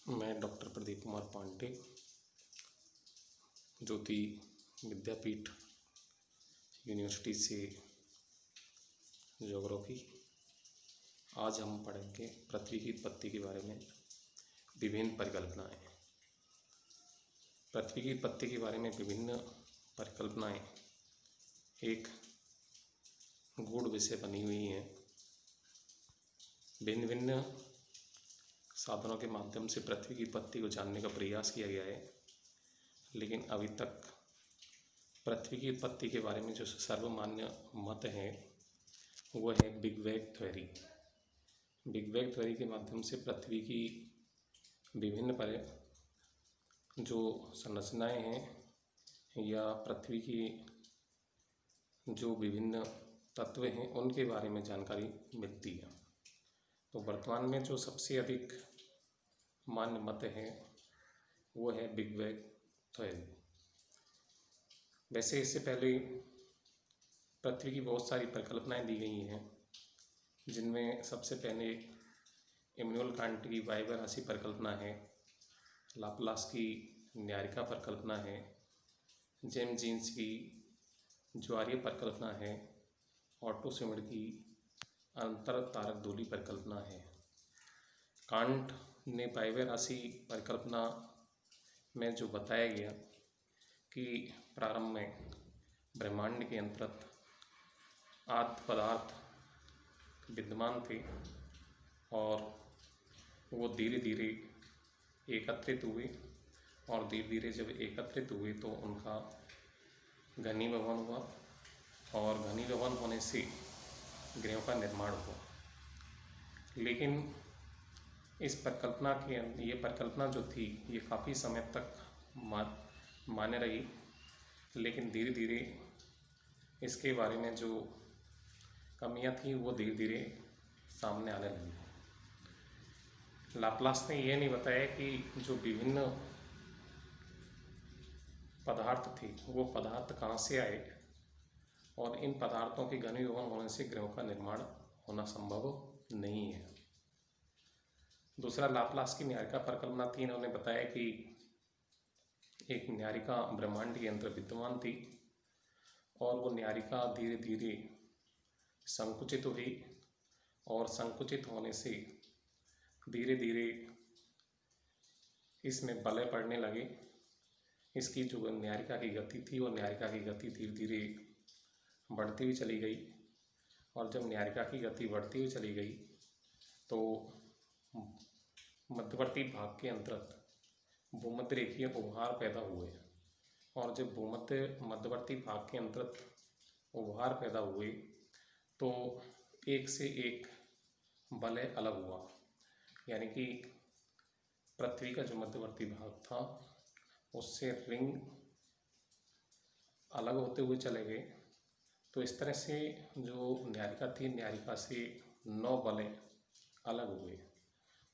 मैं डॉक्टर प्रदीप कुमार पांडे, ज्योति विद्यापीठ यूनिवर्सिटी से ज्योग्राफी। आज हम पढ़ेंगे पृथ्वी की उत्पत्ति के बारे में विभिन्न परिकल्पनाएं। पृथ्वी की उत्पत्ति के बारे में विभिन्न परिकल्पनाएं एक गूढ़ विषय बनी हुई हैं। भिन्न भिन्न साधनों के माध्यम से पृथ्वी की उत्पत्ति को जानने का प्रयास किया गया है, लेकिन अभी तक पृथ्वी की उत्पत्ति के बारे में जो सर्वमान्य मत है वो है big bang theory. Big bang theory के माध्यम से पृथ्वी की विभिन्न जो संरचनाएं हैं या पृथ्वी की जो विभिन्न तत्व हैं उनके बारे में जानकारी मिलती है। तो वर्तमान में जो सबसे अधिक मान्य मत है वो है बिग बैंग थ्योरी। वैसे इससे पहले पृथ्वी की बहुत सारी परिकल्पनाएं दी गई हैं, जिनमें सबसे पहले इमैनुअल कांट की वायबर राशि परिकल्पना है, लाप्लास की न्यायिका परिकल्पना है, जेम्स जीन्स की ज्वारीय परिकल्पना है, ऑटो श्मिट की अंतर तारक धूलि परिकल्पना है। कांट ने वायबर राशि परिकल्पना में जो बताया गया कि प्रारंभ में ब्रह्मांड के अंतर्गत आद्य पदार्थ विद्यमान थे और वो धीरे धीरे एकत्रित हुए, और धीरे धीरे जब एकत्रित हुए तो उनका घनीभवन हुआ, और घनीभवन होने से ग्रहों का निर्माण हुआ। लेकिन इस परिकल्पना के ये परिकल्पना जो थी ये काफ़ी समय तक मान्य रही, लेकिन धीरे धीरे इसके बारे में जो कमियां थी वो धीरे धीरे सामने आने लगी। लाप्लास ने यह नहीं बताया कि जो विभिन्न पदार्थ थे वो पदार्थ कहाँ से आए, और इन पदार्थों के घनीभवन होने से ग्रहों का निर्माण होना संभव नहीं है। दूसरा, लाप्लास की न्यायिका परिकल्पना थी। इन्होंने बताया कि एक न्यायिका ब्रह्मांड के अंदर विद्यमान थी और वो न्यायिका धीरे धीरे संकुचित हुई, और संकुचित होने से धीरे धीरे इसमें बल पड़ने लगे। इसकी जो न्यायिका की गति थी वो न्यायिका की गति धीरे धीरे बढ़ती हुई चली गई, और जब न्यायिका की गति बढ़ती हुई चली गई तो मध्यवर्ती भाग के अंतर्गत भूमध्य रेखीय उभार पैदा हुए, और जब मध्यवर्ती भाग के अंतर्गत उभार पैदा हुए तो एक से एक वलय अलग हुआ। यानी कि पृथ्वी का जो मध्यवर्ती भाग था उससे रिंग अलग होते हुए चले गए। तो इस तरह से जो न्यायिका थी, न्यायिका से 9 वलय अलग हुए,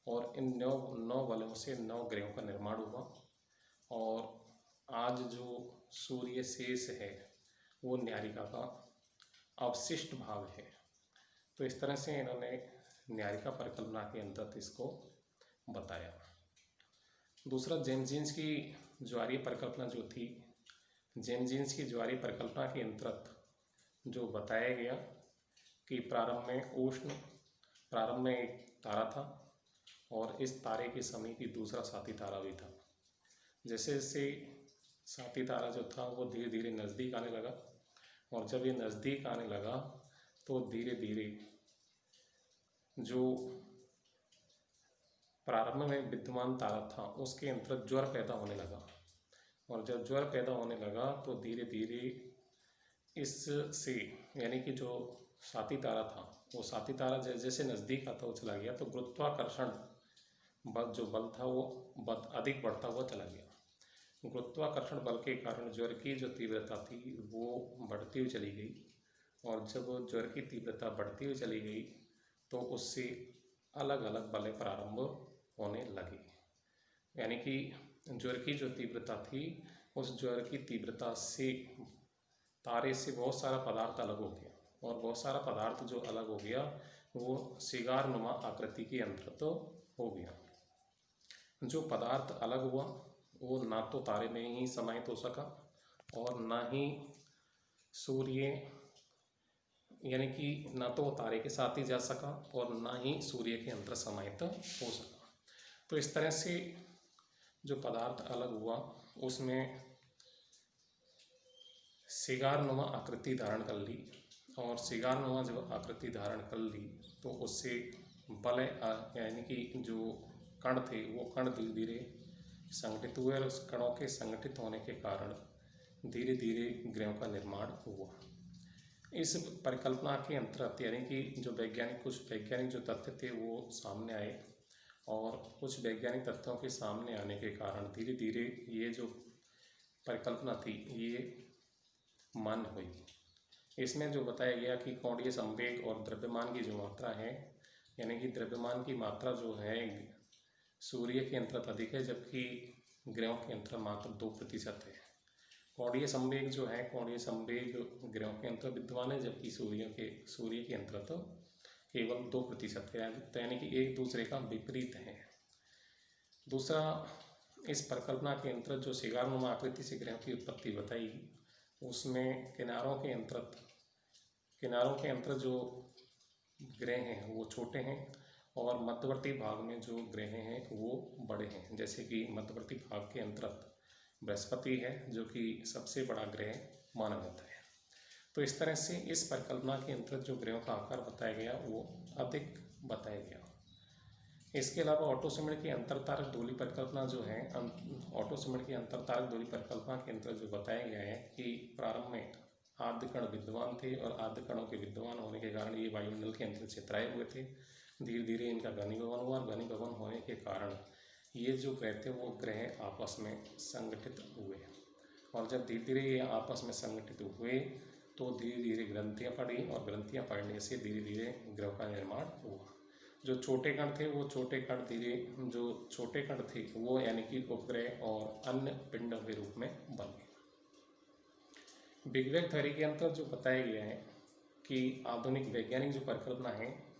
और इन 9 वलयों से 9 ग्रहों का निर्माण हुआ, और आज जो सूर्य शेष है वो न्यायिका का अवशिष्ट भाग है। तो इस तरह से इन्होंने न्यायिका परिकल्पना के अंतर्गत इसको बताया। दूसरा, जेम्स जीन्स की ज्वारीय परिकल्पना जो थी, जेम्स जीन्स की ज्वारीय परिकल्पना के अंतर्गत जो बताया गया कि प्रारंभ में एक तारा था, और इस तारे के समीप ही दूसरा साथी तारा भी था। जैसे जैसे साथी तारा जो था वो धीरे धीरे नज़दीक आने लगा, और जब ये नज़दीक आने लगा तो धीरे धीरे जो प्रारंभ में विद्यमान तारा था उसके अंतर्गत ज्वर पैदा होने लगा, और जब ज्वर पैदा होने लगा तो धीरे धीरे इससे, यानी कि जो साथी तारा था वो साथी तारा जैसे जैसे नज़दीक आता हुआ चला गया तो गुरुत्वाकर्षण बल जो बल था वो अधिक बढ़ता हुआ चला गया। गुरुत्वाकर्षण बल के कारण ज्वर की जो तीव्रता थी वो बढ़ती हुई चली गई, और जब ज्वर की तीव्रता बढ़ती हुई चली गई तो उससे अलग अलग बल प्रारंभ होने लगे। यानी कि ज्वर की जो तीव्रता थी उस ज्वर की तीव्रता से तारे से बहुत सारा पदार्थ अलग हो गया, और बहुत सारा पदार्थ जो अलग हो गया वो सिगार नुमा आकृति के अंतर्गत हो गया। जो पदार्थ अलग हुआ वो ना तो तारे में ही समाहित हो सका और ना ही सूर्य, यानी कि ना तो वो तारे के साथ ही जा सका और ना ही सूर्य के अंदर समाहित हो सका। तो इस तरह से जो पदार्थ अलग हुआ उसमें सिगारनुमा आकृति धारण कर ली, और सिगारनुमा जब आकृति धारण कर ली तो उससे वलय यानी कि जो कण थे वो कण धीरे धीरे संगठित हुए और उस कणों के संगठित होने के कारण धीरे धीरे ग्रहों का निर्माण हुआ। इस परिकल्पना के अंतर्गत यानी कि जो कुछ वैज्ञानिक जो तथ्य थे वो सामने आए, और कुछ वैज्ञानिक तथ्यों के सामने आने के कारण धीरे धीरे ये जो परिकल्पना थी ये मान्य हुई। इसमें जो बताया गया कि कोणीय संवेग और द्रव्यमान की जो मात्रा है, यानी कि द्रव्यमान की मात्रा जो है सूर्य के अंतर्गत अधिक है, जबकि ग्रहों के अंतर्गत मात्र 2% है। कोणीय संवेग जो है, कोणीय संवेग ग्रहों के अंतर्गत विद्यमान है, जबकि सूर्य के अंतर्गत केवल 2% है, तो यानी कि एक दूसरे का विपरीत है। दूसरा, इस परिकल्पना के अंतर्गत जो सिगारनुमा आकृति से ग्रहों की उत्पत्ति बताई उसमें किनारों के अंतर्गत जो ग्रह हैं वो छोटे हैं और मध्यवर्ती भाग में जो ग्रह हैं वो बड़े हैं। जैसे कि मध्यवर्ती भाग के अंतर्गत बृहस्पति है जो कि सबसे बड़ा ग्रह माना जाता है। तो इस तरह से इस परिकल्पना के अंतर्गत जो ग्रहों का आकार बताया गया वो अधिक बताया गया। इसके अलावा ऑटो सिमड़ की अंतरतारक धूलि परिकल्पना जो है, ऑटो सिमड़ की अंतरतारक धूलि परिकल्पना के अंतर्गत जो बताया गया है कि प्रारंभ में आद्य कण विद्यमान थे और आद्य कणों के विद्यमान होने के कारण ये वायुमंडल के अंदर छितराए हुए थे। धीरे धीरे इनका घनीभवन हुआ और घनीभवन होने के कारण ये जो ग्रह थे वो ग्रह आपस में संगठित हुए, और जब धीरे धीरे ये आपस में संगठित हुए तो धीरे धीरे ग्रंथियाँ पड़ी और ग्रंथियाँ पड़ने से धीरे धीरे ग्रह का निर्माण हुआ। जो छोटे कण थे वो छोटे कण थे वो यानी कि उपग्रह और अन्य पिंडों के रूप में बन गए। बिग बैंग थ्योरी के अंतर्गत जो बताया गया है कि आधुनिक वैज्ञानिक जो परिकल्पना है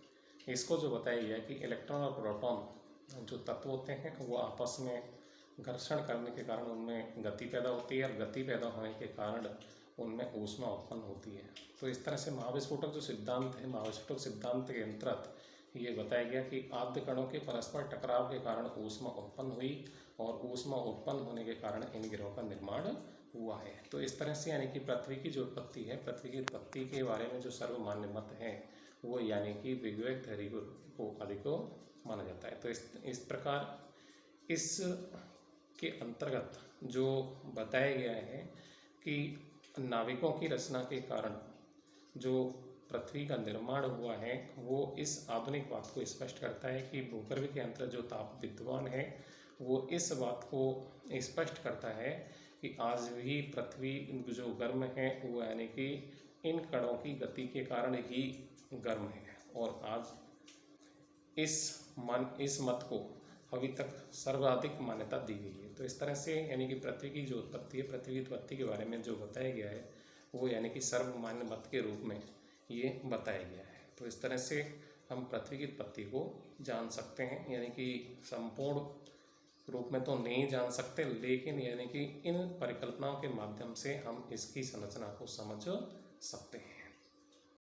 इसको जो बताया गया है कि इलेक्ट्रॉन और प्रोटॉन जो तत्व होते हैं वो आपस में घर्षण करने के कारण उनमें गति पैदा होती है और गति पैदा होने के कारण उनमें ऊष्मा उत्पन्न होती है। तो इस तरह से महाविस्फोटक जो सिद्धांत है, महाविस्फोटक सिद्धांत के अंतर्गत ये बताया गया कि आद्य कणों के परस्पर टकराव के कारण ऊष्मा उत्पन्न हुई और ऊष्मा उत्पन्न होने के कारण इन ग्रहों का निर्माण हुआ है। तो इस तरह से यानी कि पृथ्वी की जो उत्पत्ति है, पृथ्वी की उत्पत्ति के बारे में जो सर्वमान्य मत है वो यानी कि बिग बैंग थ्योरी को अधिक माना जाता है। तो इस प्रकार इस के अंतर्गत जो बताया गया है कि नाविकों की रचना के कारण जो पृथ्वी का निर्माण हुआ है वो इस आधुनिक बात को स्पष्ट करता है कि भूगर्भ के अंदर जो ताप विद्यमान है वो इस बात को स्पष्ट करता है कि आज भी पृथ्वी जो गर्म है वो यानी कि इन कणों की गति के कारण ही गर्म है, और आज इस मत को अभी तक सर्वाधिक मान्यता दी गई है। तो इस तरह से यानी कि पृथ्वी की जो उत्पत्ति है, पृथ्वी की उत्पत्ति के बारे में जो बताया गया है वो यानी कि सर्वमान्य मत के रूप में ये बताया गया है। तो इस तरह से हम पृथ्वी की उत्पत्ति को जान सकते हैं, यानी कि संपूर्ण रूप में तो नहीं जान सकते, लेकिन यानी कि इन परिकल्पनाओं के माध्यम से हम इसकी संरचना को समझ सकते हैं।